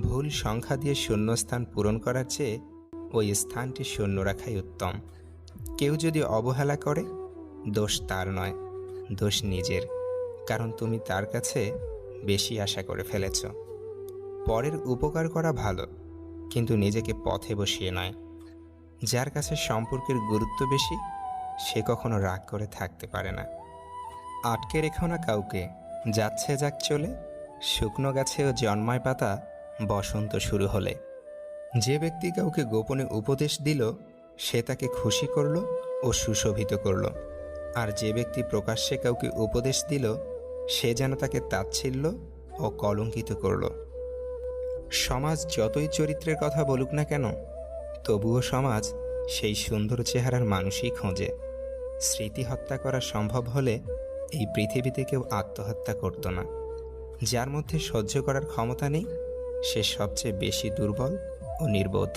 ভুল সংখ্যা দিয়ে শূন্যস্থান পূরণ করার চেয়ে ওই স্থানটি শূন্য রাখাই উত্তম। কেউ যদি অবহেলা করে, দোষ তার নয়, দোষ নিজের, কারণ তুমি তার কাছে বেশি আশা করে ফেলেছ। পরের উপকার করা ভালো, কিন্তু নিজেকে পথে বসিয়ে নয়। যার কাছে সম্পর্কের গুরুত্ব বেশি, সে কখনো রাগ করে থাকতে পারে না। আটকে রেখো না কাউকে, যাচ্ছে যাক চলে, শুকনো গাছেও জন্মায় পাতা বসন্ত শুরু হলে। যে ব্যক্তি কাউকে গোপনে উপদেশ দিল, সে তাকে খুশি করল ও সুশোভিত করল। আর যে ব্যক্তি প্রকাশ্যে কাউকে উপদেশ দিল, সে যেন তাকে তাচ্ছিল্য ও কলঙ্কিত করল। সমাজ যতই চরিত্রের কথা বলুক না কেন, তবুও সমাজ সেই সুন্দর চেহারার মানুষই খোঁজে। স্মৃতি হত্যা করা সম্ভব হলে এই পৃথিবীতে কেউ আত্মহত্যা করত না। যার মধ্যে সহ্য করার ক্ষমতা নেই, সে সবচেয়ে বেশি দুর্বল ও নির্বোধ।